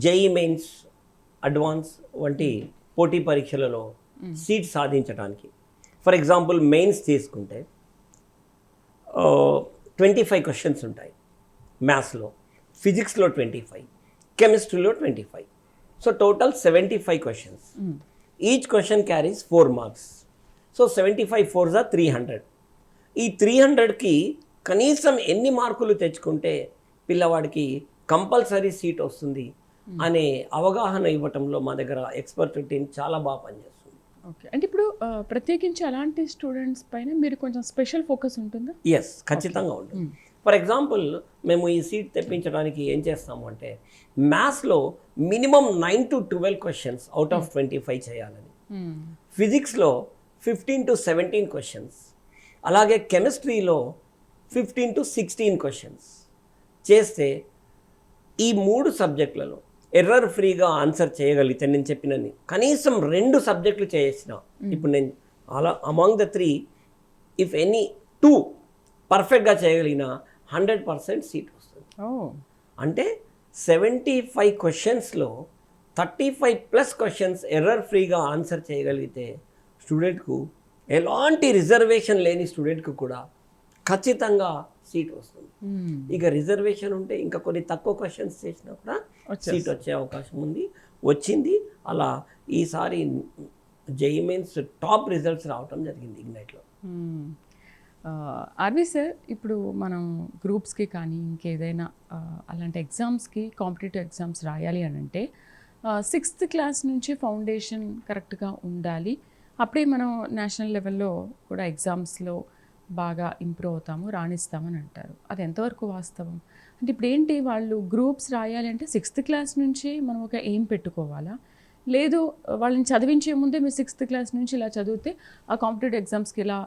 [SPEAKER 2] జేఈ మెయిన్స్, అడ్వాన్స్ వంటి పోటీ పరీక్షలలో సీట్ సాధించడానికి, ఫర్ ఎగ్జాంపుల్ మెయిన్స్ తీసుకుంటే 25 క్వశ్చన్స్ ఉంటాయి మ్యాథ్స్లో, ఫిజిక్స్లో 25, కెమిస్ట్రీలో 25. So total 75 questions. Each question carries 4 marks. So 75 4s are 300. ఈ 300కి కనీసం ఎన్ని మార్కులు తెచ్చుకుంటే పిల్లవాడికి కంపల్సరీ సీట్ వస్తుంది అనే అవగాహన ఇవ్వటంలో మా దగ్గర ఎక్స్పర్ట్ టీం చాలా బాగా పనిచేస్తుంది.
[SPEAKER 1] ఓకే, అంటే ఇప్పుడు ప్రత్యేకించి అలాంటి స్టూడెంట్స్ పైన మీరు కొంచెం స్పెషల్ ఫోకస్ ఉంటుందా?
[SPEAKER 2] ఎస్, ఖచ్చితంగా ఉంటుంది. ఫర్ ఎగ్జాంపుల్ మేము ఈ సీట్ తెప్పించడానికి ఏం చేస్తాము అంటే, మ్యాథ్స్లో minimum 9 to 12 questions out of 25 చేయాలని, ఫిజిక్స్లో 15 to 17 క్వశ్చన్స్, అలాగే కెమిస్ట్రీలో 15 to 16 క్వశ్చన్స్ చేస్తే ఈ 3 సబ్జెక్టులలో ఎర్రర్ ఫ్రీగా ఆన్సర్ చేయగలిగితే నేను చెప్పినని కనీసం 2 సబ్జెక్టులు చేసిన, ఇప్పుడు నేను అలా అమాంగ్ ద 3 ఇఫ్ ఎనీ 2 పర్ఫెక్ట్గా చేయగలిగిన 100% సీట్ వస్తుంది. అంటే 75 క్వశ్చన్స్లో 35+ క్వశ్చన్స్ ఎర్రర్ ఫ్రీగా ఆన్సర్ చేయగలిగితే స్టూడెంట్కు ఎలాంటి రిజర్వేషన్ లేని స్టూడెంట్కు కూడా ఖచ్చితంగా సీట్ వస్తుంది. ఇక రిజర్వేషన్ ఉంటే ఇంకా కొన్ని తక్కువ క్వశ్చన్స్ చేసినా కూడా సీట్ వచ్చే అవకాశం ఉంది, వచ్చింది. అలా ఈసారి జేఈఈ మెయిన్స్ టాప్ రిజల్ట్స్ రావటం జరిగింది ఇగ్నైట్లో.
[SPEAKER 1] ఆర్వి సార్, ఇప్పుడు మనం గ్రూప్స్కి కానీ ఇంకేదైనా అలాంటి ఎగ్జామ్స్కి కాంపిటేటివ్ ఎగ్జామ్స్ రాయాలి అని అంటే 6th క్లాస్ నుంచి ఫౌండేషన్ కరెక్ట్గా ఉండాలి. అప్పుడే మనం నేషనల్ లెవెల్లో కూడా ఎగ్జామ్స్లో బాగా ఇంప్రూవ్ అవుతాము, రాణిస్తామని అంటారు. అది ఎంతవరకు వాస్తవం? అంటే ఇప్పుడు ఏంటి, వాళ్ళు గ్రూప్స్ రాయాలి అంటే 6th క్లాస్ నుంచి మనం ఒక ఎయిమ్ పెట్టుకోవాలా? లేదు వాళ్ళని చదివించే ముందే మీరు 6th క్లాస్ నుంచి ఇలా చదివితే ఆ కాంపిటేటివ్ ఎగ్జామ్స్కి ఇలా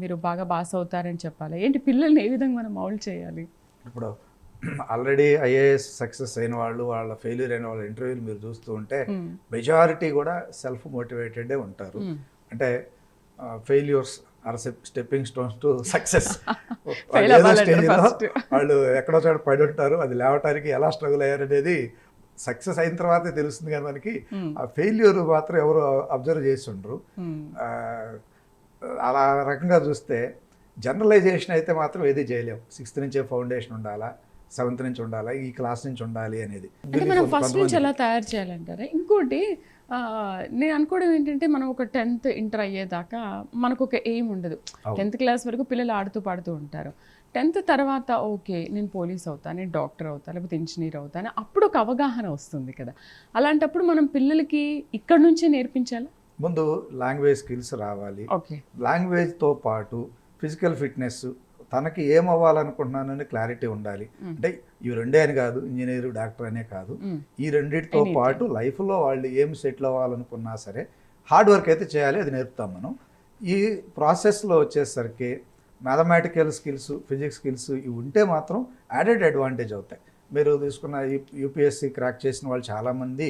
[SPEAKER 1] మీరు బాగా పాస్ అవుతారని చెప్పాలి? ఏంటి, పిల్లల్ని ఏ విధంగా మనం మౌల్డ్ చేయాలి?
[SPEAKER 3] ఇప్పుడు ఆల్రెడీ ఐఏఎస్ సక్సెస్ అయిన వాళ్ళు, వాళ్ళ ఫెయిల్యూర్ అయిన వాళ్ళ ఇంటర్వ్యూలు మీరు చూస్తూ ఉంటే మెజారిటీ కూడా సెల్ఫ్ మోటివేటెడే ఉంటారు. అంటే failures are stepping stones to success. స్టేజ్లో వాళ్ళు ఎక్కడో చోట పడి ఉంటారు, అది లేవటానికి ఎలా స్ట్రగుల్ అయ్యారు అనేది సక్సెస్ అయిన తర్వాతే తెలుస్తుంది. కానీ మనకి ఆ ఫెయిల్యూర్ మాత్రం ఎవరు అబ్జర్వ్ చేసి ఉండరు. అలా రకంగా చూస్తే జనరలైజేషన్ అయితే మాత్రం ఏది చేయలేము. 6th నుంచే ఫౌండేషన్ ఉండాలా, 7th నుంచి ఉండాలా, ఈ క్లాస్ నుంచి ఉండాలి అనేది
[SPEAKER 1] అంటే మనం ఫస్ట్ నుంచి ఎలా తయారు చేయాలంటారా? ఇంకోటి నేను అనుకోవడం ఏంటంటే, మనం ఒక 10th ఇంటర్ అయ్యేదాకా మనకు ఒక ఎయిమ్ ఉండదు. 10th క్లాస్ వరకు పిల్లలు ఆడుతూ పాడుతూ ఉంటారు. 10th తర్వాత ఓకే నేను పోలీస్ అవుతాను, నేను డాక్టర్ అవుతాను, లేకపోతే ఇంజనీర్ అవుతాను, అప్పుడు ఒక అవగాహన వస్తుంది కదా. అలాంటప్పుడు మనం పిల్లలకి ఇక్కడ నుంచే నేర్పించాలి.
[SPEAKER 3] ముందు లాంగ్వేజ్ స్కిల్స్ రావాలి.
[SPEAKER 1] ఓకే,
[SPEAKER 3] లాంగ్వేజ్తో పాటు ఫిజికల్ ఫిట్నెస్, తనకి ఏం అవ్వాలనుకుంటున్నానని క్లారిటీ ఉండాలి. అంటే ఇవి రెండే అని కాదు, ఇంజనీర్ డాక్టర్ అనే కాదు, ఈ రెండింటితో పాటు లైఫ్లో వాళ్ళు ఏం సెటిల్ అవ్వాలనుకున్నా సరే హార్డ్ వర్క్ అయితే చేయాలి, అది నేర్పుతాం మనం. ఈ ప్రాసెస్లో వచ్చేసరికి మ్యాథమెటికల్ స్కిల్స్, ఫిజిక్స్ స్కిల్స్ ఇవి ఉంటే మాత్రం యాడెడ్ అడ్వాంటేజ్ అవుతాయి. మీరు తీసుకున్న యూపీఎస్సీ క్రాక్ చేసిన వాళ్ళు చాలామంది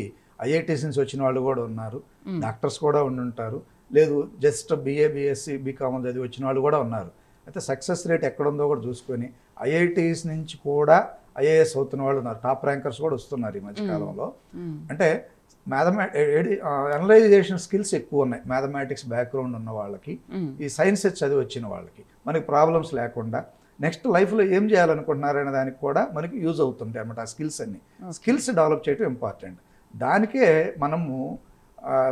[SPEAKER 3] ఐఐటీస్ నుంచి వచ్చిన వాళ్ళు కూడా ఉన్నారు, డాక్టర్స్ కూడా ఉండుంటారు, లేదు జస్ట్ BA BSc BCom చదివి వచ్చిన వాళ్ళు కూడా ఉన్నారు. అయితే సక్సెస్ రేట్ ఎక్కడుందో కూడా చూసుకొని ఐఐటీస్ నుంచి కూడా ఐఏఎస్ అవుతున్న వాళ్ళు ఉన్నారు, టాప్ ర్యాంకర్స్ కూడా వస్తున్నారు ఈ మధ్యకాలంలో. అంటే అనలైజేషన్ స్కిల్స్ ఎక్కువ ఉన్నాయి మ్యాథమెటిక్స్ బ్యాక్గ్రౌండ్ ఉన్న వాళ్ళకి, ఈ సైన్సెస్ చదివి వచ్చిన వాళ్ళకి. మనకి ప్రాబ్లమ్స్ లేకుండా నెక్స్ట్ లైఫ్లో ఏం చేయాలనుకుంటున్నారనే దానికి కూడా మనకి యూజ్ అవుతుంది అన్నమాట. ఆ స్కిల్స్ అన్ని స్కిల్స్ డెవలప్ చేయడం ఇంపార్టెంట్. దానికే మనము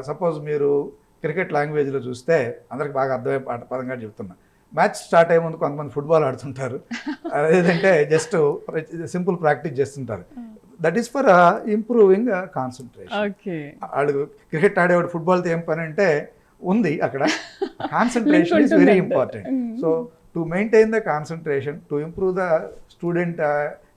[SPEAKER 3] సపోజ్ మీరు క్రికెట్ లాంగ్వేజ్లో చూస్తే అందరికి బాగా అర్థమయ్యే పదంగా చెప్తున్నా, మ్యాచ్ స్టార్ట్ అయ్యే ముందు కొంతమంది ఫుట్బాల్ ఆడుతుంటారు, అదేంటంటే జస్ట్ సింపుల్ ప్రాక్టీస్ చేస్తుంటారు. That is for improving concentration. వాడు క్రికెట్ ఆడేవాడు ఫుట్బాల్తో ఏం పని అంటే ఉంది అక్కడ, concentration is very important. So to maintain the concentration, to improve the student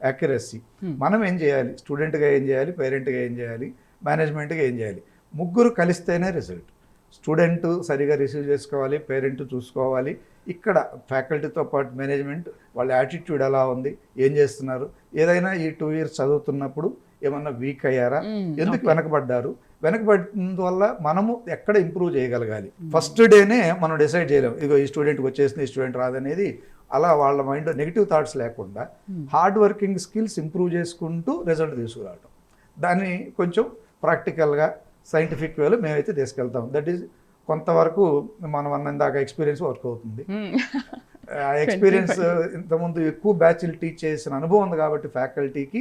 [SPEAKER 3] accuracy, మనం ఏం చేయాలి, స్టూడెంట్గా ఏం చేయాలి, పేరెంట్గా ఏం చేయాలి, మేనేజ్మెంట్గా ఏం చేయాలి, ముగ్గురు కలిస్తేనే రిజల్ట్. స్టూడెంట్ సరిగా రిసీవ్ చేసుకోవాలి, పేరెంట్ చూసుకోవాలి, ఇక్కడ ఫ్యాకల్టీతో పాటు మేనేజ్మెంట్ వాళ్ళ యాటిట్యూడ్ ఎలా ఉంది, ఏం చేస్తున్నారు, ఏదైనా ఈ 2 years చదువుతున్నప్పుడు ఏమన్నా వీక్ అయ్యారా, ఎందుకు వెనకబడ్డారు, వెనకబడినందువల్ల మనము ఎక్కడ ఇంప్రూవ్ చేయగలగాలి. ఫస్ట్ డేనే మనం డిసైడ్ చేయలేము, ఇదిగో ఈ స్టూడెంట్కి వచ్చేసింది, ఈ స్టూడెంట్ రాదనేది. అలా వాళ్ళ మైండ్ నెగిటివ్ థాట్స్ లేకుండా హార్డ్ వర్కింగ్ స్కిల్స్ ఇంప్రూవ్ చేసుకుంటూ రిజల్ట్ తీసుకురావడం, దాన్ని కొంచెం ప్రాక్టికల్గా సైంటిఫిక్ వేలో మేమైతే తీసుకెళ్తాం. దట్ ఈజ్ కొంతవరకు మనం అన్నందాక ఎక్స్పీరియన్స్ వర్క్ అవుతుంది. ఆ ఎక్స్పీరియన్స్ ఇంతకుముందు ఎక్కువ బ్యాచ్లు టీచ్ చేసిన అనుభవం ఉంది కాబట్టి ఫ్యాకల్టీకి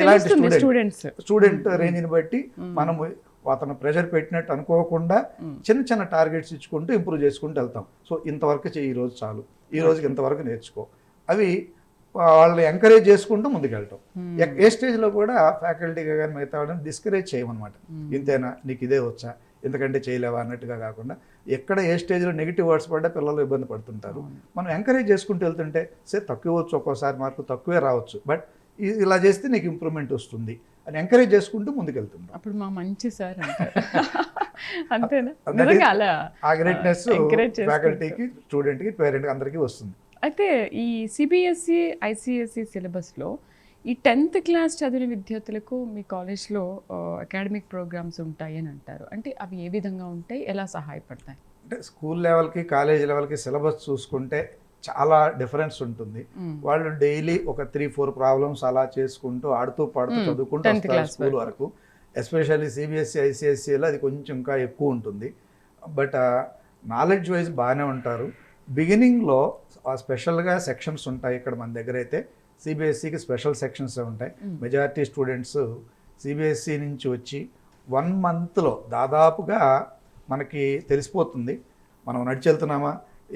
[SPEAKER 3] ఇలాంటి స్టూడెంట్ రేంజ్ని బట్టి మనము అతను ప్రెషర్ పెట్టినట్టు అనుకోకుండా చిన్న చిన్న టార్గెట్స్ ఇచ్చుకుంటూ ఇంప్రూవ్ చేసుకుంటూ వెళ్తాం. సో ఇంతవరకు చెయ్యి, ఈ రోజు చాలు, ఈ రోజుకి ఇంతవరకు నేర్చుకో, అవి వాళ్ళని ఎంకరేజ్ చేసుకుంటూ ముందుకెళ్ళటం. ఏ స్టేజ్లో కూడా ఫ్యాకల్టీగా కానీ మిగతా వాళ్ళని డిస్కరేజ్ చేయమన్నమాట. ఇంతేనా, నీకు ఇదే వచ్చా, ఎందుకంటే చేయలేవా అన్నట్టుగా కాకుండా, ఎక్కడ ఏ స్టేజ్లో నెగిటివ్ వర్డ్స్ పడ్డా పిల్లలు ఇబ్బంది పడుతుంటారు. మనం ఎంకరేజ్ చేసుకుంటూ వెళ్తుంటే తక్కువ వచ్చు, ఒక్కోసారి మార్కులు తక్కువే రావచ్చు, బట్ ఇలా చేస్తే నీకు ఇంప్రూవ్మెంట్ వస్తుంది అని ఎంకరేజ్ చేసుకుంటూ ముందుకెళ్తుంటాం.
[SPEAKER 1] అప్పుడు మా మంచి సార్
[SPEAKER 3] ఆ గ్రేట్నెస్ ఫ్యాకల్టీకి, స్టూడెంట్కి, పేరెంట్కి అందరికీ వస్తుంది.
[SPEAKER 1] అయితే ఈ CBSE ICSE సిలబస్లో ఈ 10th క్లాస్ చదివిన విద్యార్థులకు మీ కాలేజ్లో అకాడమిక్ ప్రోగ్రామ్స్ ఉంటాయి అని అంటారు. అంటే అవి ఏ విధంగా ఉంటాయి, ఎలా సహాయపడతాయి?
[SPEAKER 3] అంటే స్కూల్ లెవెల్కి, కాలేజ్ లెవెల్కి సిలబస్ చూసుకుంటే చాలా డిఫరెన్స్ ఉంటుంది. వాళ్ళు డైలీ ఒక 3-4 ప్రాబ్లమ్స్ అలా చేసుకుంటూ ఆడుతూ పాడుతూ చదువుకుంటూ వస్తారు స్కూల్ వరకు. ఎస్పెషల్లీ CBSE ICSEలో అది కొంచెం ఇంకా ఎక్కువ ఉంటుంది. బట్ నాలెడ్జ్ వైజ్ బాగానే ఉంటారు. బిగినింగ్లో స్పెషల్గా సెక్షన్స్ ఉంటాయి. ఇక్కడ మన దగ్గర అయితే సిబిఎస్ఈకి స్పెషల్ సెక్షన్స్ ఉంటాయి. మెజారిటీ స్టూడెంట్స్ సిబిఎస్ఈ నుంచి వచ్చి 1 మంత్లో దాదాపుగా మనకి తెలిసిపోతుంది మనం నడిచి వెళ్తున్నామా,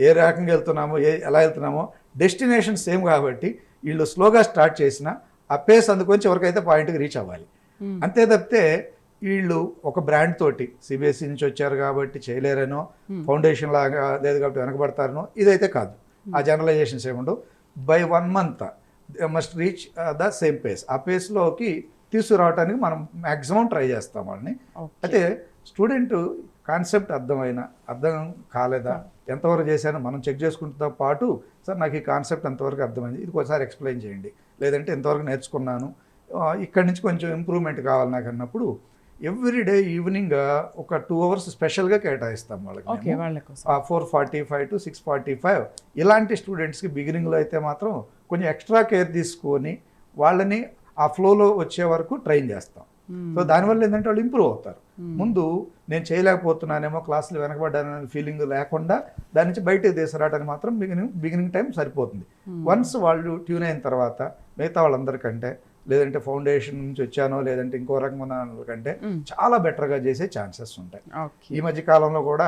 [SPEAKER 3] ఏ రకంగా వెళ్తున్నామో, ఎలా వెళ్తున్నామో. డెస్టినేషన్ సేమ్ కాబట్టి వీళ్ళు స్లోగా స్టార్ట్ చేసిన ఆ పేస్ అందుకొని చివరికైతే పాయింట్కి రీచ్ అవ్వాలి. అంతే తప్పితే వీళ్ళు ఒక బ్రాండ్ తోటి సిబిఎస్ఈ నుంచి వచ్చారు కాబట్టి చేయలేరనో, ఫౌండేషన్ లాగా లేదు కాబట్టి వెనకబడతారనో ఇదైతే కాదు. ఆ జనరలైజేషన్స్ ఏముండవు. By 1 month must reach the same pace. ఆ పేస్లోకి తీసుకురావడానికి మనం మ్యాక్సిమం ట్రై చేస్తాం వాళ్ళని. అయితే స్టూడెంట్ కాన్సెప్ట్ అర్థం కాలేదా, ఎంతవరకు చేశానో మనం చెక్ చేసుకుంటున్న పాటు, సార్ నాకు ఈ కాన్సెప్ట్ ఎంతవరకు అర్థమైంది, ఇది ఒకసారి ఎక్స్ప్లెయిన్ చేయండి, లేదంటే ఎంతవరకు నేర్చుకున్నాను, ఇక్కడి నుంచి కొంచెం ఇంప్రూవ్మెంట్ కావాలి నాకు అన్నప్పుడు ఎవ్రీడే ఈవినింగ్ ఒక 2 hours స్పెషల్గా కేటాయిస్తాం వాళ్ళకి. 4:45 to 6:45 ఇలాంటి స్టూడెంట్స్కి బిగినింగ్లో అయితే మాత్రం కొంచెం ఎక్స్ట్రా కేర్ తీసుకొని వాళ్ళని ఆ ఫ్లోలో వచ్చే వరకు ట్రైన్ చేస్తాం. సో దానివల్ల ఏంటంటే వాళ్ళు ఇంప్రూవ్ అవుతారు. ముందు నేను చేయలేకపోతున్నానేమో, క్లాసులు వెనకబడ్డాననే ఫీలింగ్ లేకుండా దాని నుంచి బయటకు తీసుకురావడానికి మాత్రం బిగినింగ్ టైం సరిపోతుంది. వన్స్ వాళ్ళు ట్యూన్ అయిన తర్వాత మిగతా వాళ్ళందరికంటే, లేదంటే ఫౌండేషన్ నుంచి వచ్చానో లేదంటే ఇంకో రకమైన కంటే చాలా బెటర్గా చేసే ఛాన్సెస్ ఉంటాయి. ఈ మధ్య కాలంలో కూడా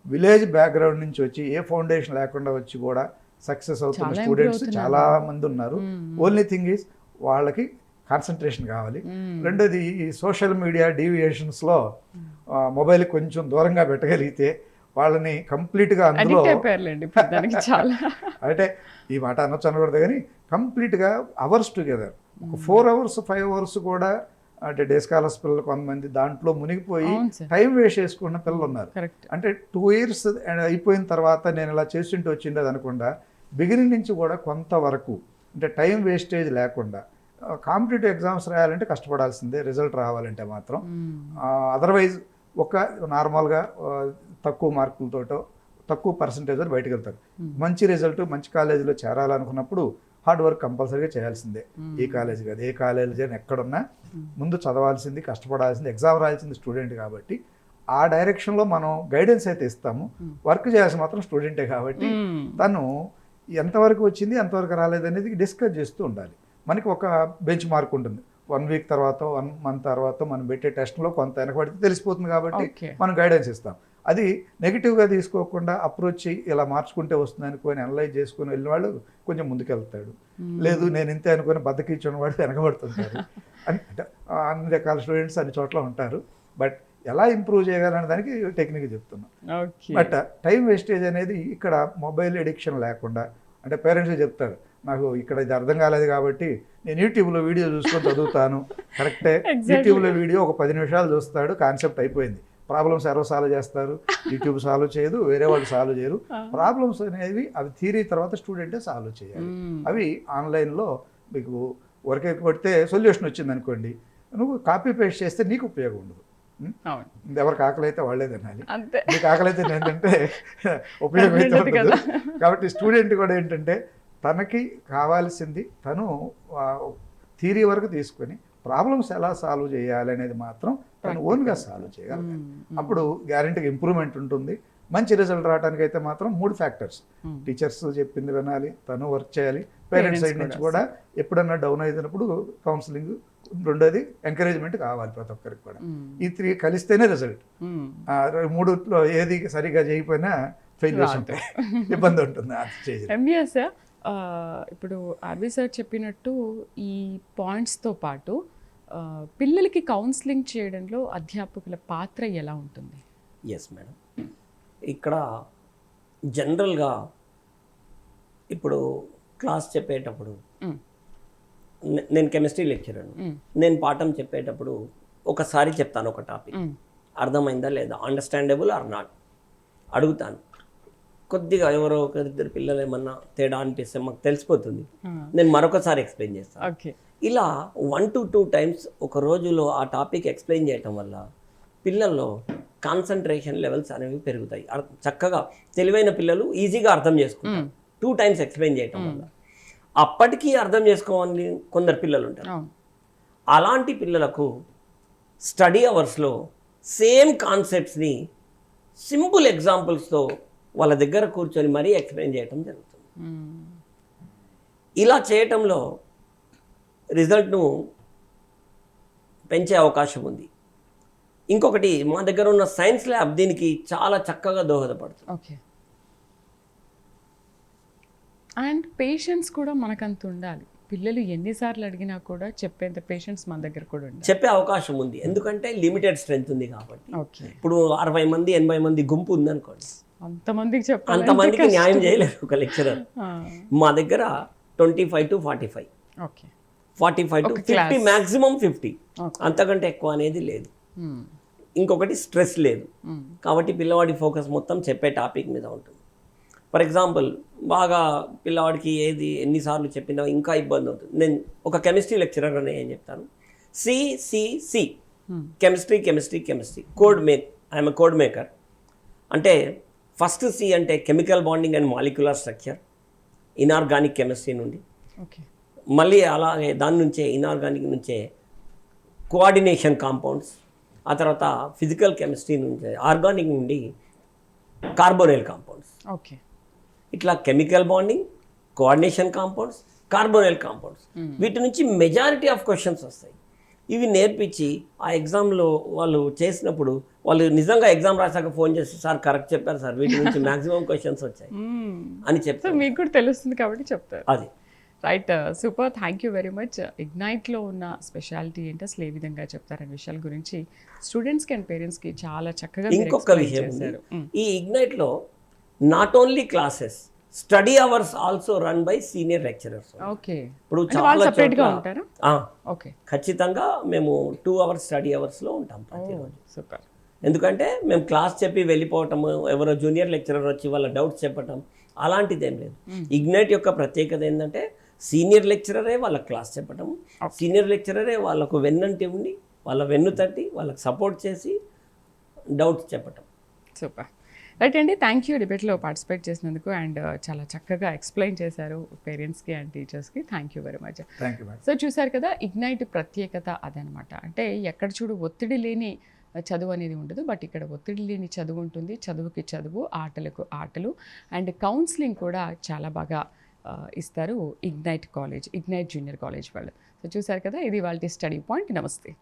[SPEAKER 3] విలేజ్ బ్యాక్గ్రౌండ్ నుంచి వచ్చి ఏ ఫౌండేషన్ లేకుండా వచ్చి కూడా సక్సెస్ అవుతున్న స్టూడెంట్స్ చాలా మంది ఉన్నారు. ఓన్లీ థింగ్ ఈజ్ వాళ్ళకి కాన్సన్ట్రేషన్ కావాలి. రెండోది ఈ సోషల్ మీడియా డీవియేషన్స్లో మొబైల్ కొంచెం దూరంగా పెట్టగలిగితే వాళ్ళని కంప్లీట్గా అందులో అంటే ఈ మాట అనొచ్చు అనకూడదు కానీ కంప్లీట్గా అవర్స్ టుగెదర్ ఒక 4 hours 5 hours కూడా అంటే డే స్కాలర్స్ పిల్లలు కొంతమంది దాంట్లో మునిగిపోయి టైం వేస్ట్ చేసుకున్న పిల్లలు ఉన్నారు. అంటే 2 years అయిపోయిన తర్వాత నేను ఇలా చేస్తుంటే వచ్చిండేది అనకుండా బిగినింగ్ నుంచి కూడా కొంతవరకు అంటే టైం వేస్టేజ్ లేకుండా కాంపిటేటివ్ ఎగ్జామ్స్ రాయాలంటే కష్టపడాల్సిందే రిజల్ట్ రావాలంటే మాత్రం. అదర్వైజ్ ఒక నార్మల్గా తక్కువ మార్కులతోటో తక్కువ పర్సంటేజ్ బయటకు వెళ్తారు. మంచి రిజల్ట్ మంచి కాలేజీలో చేరాలనుకున్నప్పుడు హార్డ్ వర్క్ కంపల్సరీగా చేయాల్సిందే. ఏ కాలేజీ కాదు, ఏ కాలేజీ అని ఎక్కడున్నా ముందు చదవాల్సింది, కష్టపడాల్సింది, ఎగ్జామ్ రాయాల్సింది స్టూడెంట్ కాబట్టి ఆ డైరెక్షన్లో మనం గైడెన్స్ అయితే ఇస్తాము. వర్క్ చేయాల్సి మాత్రం స్టూడెంటే కాబట్టి తను ఎంతవరకు వచ్చింది ఎంతవరకు రాలేదు అనేది డిస్కస్ చేస్తూ ఉండాలి. మనకి ఒక బెంచ్ మార్క్ ఉంటుంది. 1 week తర్వాత 1 month తర్వాత మనం పెట్టే టెస్ట్లో కొంత వెనకబడితే తెలిసిపోతుంది కాబట్టి మనం గైడెన్స్ ఇస్తాం. అది నెగిటివ్గా తీసుకోకుండా అప్రోచ్ ఇలా మార్చుకుంటే వస్తుంది అనుకొని అనలైజ్ చేసుకుని వెళ్ళిన వాళ్ళు కొంచెం ముందుకెళ్తాడు. లేదు నేను ఇంతే అనుకుని బద్దకిచ్చిన వాడు వెనకబడుతుంటారు. అంటే అన్ని రకాల స్టూడెంట్స్ అన్ని చోట్ల ఉంటారు. బట్ ఎలా ఇంప్రూవ్ చేయగలనే దానికి టెక్నిక్ చెప్తున్నాం. బట్ టైం వేస్టేజ్ అనేది ఇక్కడ మొబైల్ ఎడిక్షన్ లేకుండా అంటే పేరెంట్స్ చెప్తారు నాకు ఇక్కడ ఇది అర్థం కాలేదు కాబట్టి నేను యూట్యూబ్లో వీడియో చూసుకొని చదువుతాను. కరెక్టే, యూట్యూబ్లో వీడియో ఒక 10 నిమిషాలు చూస్తాడు, కాన్సెప్ట్ అయిపోయింది. ప్రాబ్లమ్స్ ఎవరో సాల్వ్ చేస్తారు, యూట్యూబ్ సాల్వ్ చేయదు, వేరే వాళ్ళు సాల్వ్ చేయరు. ప్రాబ్లమ్స్ అనేవి అవి థియరీ తర్వాత స్టూడెంటే సాల్వ్ చేయాలి. అవి ఆన్లైన్లో మీకు వర్క్ కొడితే సొల్యూషన్ వచ్చింది అనుకోండి, నువ్వు కాపీ పేస్ట్ చేస్తే నీకు ఉపయోగం ఉండదు. ఎవరికి ఆకలి అయితే వాళ్ళే తినాలి, నీకు ఆకలి అయితే ఏంటంటే ఉపయోగం అయితే ఉండదు. కాబట్టి స్టూడెంట్ కూడా ఏంటంటే తనకి కావాల్సింది తను థియరీ వరకు తీసుకొని ప్రాబ్లమ్స్ ఎలా సాల్వ్ చేయాలి అనేది మాత్రం తను ఓన్గా సాల్వ్ చేయగలగాలి. అప్పుడు గ్యారెంటీగా ఇంప్రూవ్మెంట్ ఉంటుంది. మంచి రిజల్ట్ రావడానికి అయితే మాత్రం 3 factors. టీచర్స్ చెప్పింది వినాలి, తను వర్క్ చేయాలి, పేరెంట్స్ సైడ్ నుంచి కూడా ఎప్పుడన్నా డౌన్ అయినప్పుడు కౌన్సిలింగ్, రెండోది ఎంకరేజ్మెంట్ కావాలి ప్రతి ఒక్కరికి కూడా. ఈ 3 కలిస్తేనే రిజల్ట్. 3లో ఏది సరిగా చేయకపోయినా ఫెయిల్యూర్స్ ఉంటాయి, ఇబ్బంది ఉంటుంది.
[SPEAKER 1] ఎంబీఎస్ ఇప్పుడు ఆర్వి సార్ చెప్పినట్టు ఈ పాయింట్స్తో పాటు పిల్లలకి కౌన్సిలింగ్ చేయడంలో అధ్యాపకుల పాత్ర ఎలా ఉంటుంది?
[SPEAKER 2] ఎస్ మేడం, ఇక్కడ జనరల్గా ఇప్పుడు క్లాస్ చెప్పేటప్పుడు నేను కెమిస్ట్రీ లెక్చరర్, నేను పాఠం చెప్పేటప్పుడు ఒకసారి చెప్తాను ఒక టాపిక్, అర్థమైందా లేదా, అండర్స్టాండబుల్ ఆర్ నాట్ అడుగుతాను. కొద్దిగా ఎవరో ఒకరిద్దరు పిల్లలు ఏమన్నా తేడా అనిపిస్తే మాకు తెలిసిపోతుంది, నేను మరొకసారి ఎక్స్ప్లెయిన్ చేస్తాను. ఇలా 1 to 2 times ఒక రోజులో ఆ టాపిక్ ఎక్స్ప్లెయిన్ చేయటం వల్ల పిల్లల్లో కాన్సన్ట్రేషన్ లెవెల్స్ అనేవి పెరుగుతాయి. చక్కగా తెలివైన పిల్లలు ఈజీగా అర్థం చేసుకుంటారు 2 times ఎక్స్ప్లెయిన్ చేయటం వల్ల. అప్పటికీ అర్థం చేసుకోవాలని కొందరు పిల్లలు ఉంటారు. అలాంటి పిల్లలకు స్టడీ అవర్స్లో సేమ్ కాన్సెప్ట్స్ని సింపుల్ ఎగ్జాంపుల్స్తో వాళ్ళ దగ్గర కూర్చొని మరీ ఎక్స్ప్లెయిన్ చేయటం జరుగుతుంది.
[SPEAKER 1] మ్మ్.
[SPEAKER 2] ఇలా చేయటంలో రిజల్ట్ను పెంచే అవకాశం ఉంది. ఇంకొకటి, మా దగ్గర ఉన్న సైన్స్ ల్యాబ్ దీనికి చాలా చక్కగా దోహదపడుతుంది.
[SPEAKER 1] ఓకే. అండ్ పేషెన్స్ కూడా మనకంత ఉండాలి. పిల్లలు ఎన్నిసార్లు అడిగినా కూడా చెప్పేంత పేషెన్స్ మన దగ్గర కూడా ఉండాలి.
[SPEAKER 2] చెప్పే అవకాశం ఉంది, ఎందుకంటే లిమిటెడ్ స్ట్రెంత్ ఉంది కాబట్టి.
[SPEAKER 1] ఓకే.
[SPEAKER 2] ఇప్పుడు 60 మంది 80 మంది గుంపు ఉందనుకోండి,
[SPEAKER 1] అంతమందికి చెప్పాలి,
[SPEAKER 2] అంతమందికి న్యాయం చేయలేరు ఒక లెక్చరర్. మా దగ్గర 25 to 45,
[SPEAKER 1] ఓకే
[SPEAKER 2] 45 to 50, మ్యాక్సిమం 50, అంతకంటే ఎక్కువ అనేది లేదు. ఇంకొకటి స్ట్రెస్ లేదు కాబట్టి పిల్లవాడి ఫోకస్ మొత్తం చెప్పే టాపిక్ మీద ఉంటుంది. ఫర్ ఎగ్జాంపుల్, బాగా పిల్లవాడికి ఏది ఎన్నిసార్లు చెప్పినా ఇంకా ఇబ్బంది అవుతుంది. నేను ఒక కెమిస్ట్రీ లెక్చరర్ అని ఏం చెప్తాను, C chemistry chemistry chemistry I'm a code maker. అంటే ఫస్ట్ సి అంటే chemical bonding and molecular structure, inorganic chemistry నుండి.
[SPEAKER 1] ఓకే.
[SPEAKER 2] మళ్ళీ అలాగే దాని నుంచే ఇనార్గానిక్ నుంచే కోఆర్డినేషన్ కాంపౌండ్స్, ఆ తర్వాత ఫిజికల్ కెమిస్ట్రీ నుంచి ఆర్గానిక్ నుండి కార్బోనైల్ కాంపౌండ్స్.
[SPEAKER 1] ఓకే.
[SPEAKER 2] ఇట్లా chemical bonding, coordination compounds, carbonyl compounds, వీటి నుంచి మెజారిటీ ఆఫ్ క్వశ్చన్స్ వస్తాయి. ఇవి నేర్పించి ఆ ఎగ్జామ్లో వాళ్ళు చేసినప్పుడు వాళ్ళు నిజంగా ఎగ్జామ్ రాసాక ఫోన్ చేసి, సార్ కరెక్ట్ చెప్పారు సార్, వీటి నుంచి మ్యాక్సిమం క్వశ్చన్స్ వచ్చాయి అని
[SPEAKER 1] సో
[SPEAKER 2] చెప్తారు.
[SPEAKER 1] మీకు కూడా తెలుస్తుంది కాబట్టి చెప్తారు.
[SPEAKER 2] అది
[SPEAKER 1] right. Super, thank you very much. ఇగ్నైట్లో ఉన్న స్పెషాలిటీ ఏంటి, అసలు ఏ విధంగా చెప్తారనే విషయాల గురించి స్టూడెంట్స్కి అండ్ పేరెంట్స్కి చాలా చక్కగా మీరు
[SPEAKER 2] ఇంకొక
[SPEAKER 1] explain
[SPEAKER 2] విషయం ఉంది,
[SPEAKER 1] చేశారు.
[SPEAKER 2] ఈ ఇగ్నైట్లో not only classes, study hours also run by senior lecturers.
[SPEAKER 1] Okay.
[SPEAKER 2] ఇప్పుడు
[SPEAKER 1] అంటే వాళ్ళు
[SPEAKER 2] చాలా
[SPEAKER 1] separate గా
[SPEAKER 2] చోట్ల
[SPEAKER 1] ఉంటారా? ఓకే.
[SPEAKER 2] ఖచ్చితంగా మేము 2 hours స్టడీ అవర్స్లో ఉంటాం ప్రతిరోజు.
[SPEAKER 1] సూపర్.
[SPEAKER 2] ఎందుకంటే మేము క్లాస్ చెప్పి వెళ్ళిపోవటము, ఎవరో జూనియర్ లెక్చరర్ వచ్చి వాళ్ళ డౌట్స్ చెప్పటం అలాంటిది ఏం లేదు. ఇగ్నైట్ యొక్క ప్రత్యేకత ఏంటంటే సీనియర్ లెక్చరరే వాళ్ళకి క్లాస్ చెప్పటం, సీనియర్ లెక్చరరే వాళ్ళకు వెన్నంటి ఉండి వాళ్ళ వెన్ను తట్టి వాళ్ళకి సపోర్ట్ చేసి డౌట్స్ చెప్పటం.
[SPEAKER 1] సూపర్. రైట్ అండి, థ్యాంక్ యూ డిబేట్లో పార్టిసిపేట్ చేసినందుకు అండ్ చాలా చక్కగా ఎక్స్ప్లెయిన్ చేశారు పేరెంట్స్కి అండ్ టీచర్స్కి. Thank you very much.
[SPEAKER 3] Thank you madam.
[SPEAKER 1] So చూసారు కదా, ఇగ్నైట్ ప్రత్యేకత అదనమాట. అంటే ఎక్కడ చూడు ఒత్తిడి లేని చదువు అనేది ఉండదు, బట్ ఇక్కడ ఒత్తిడి లేని చదువు ఉంటుంది. చదువుకి చదువు, ఆటలకు ఆటలు అండ్ కౌన్సిలింగ్ కూడా చాలా బాగా ఇస్తారు ఇగ్నైట్ జూనియర్ కాలేజ్ వాళ్ళు. సో చూసారు కదా, ఇది వాళ్ళ స్టడీ పాయింట్. నమస్తే.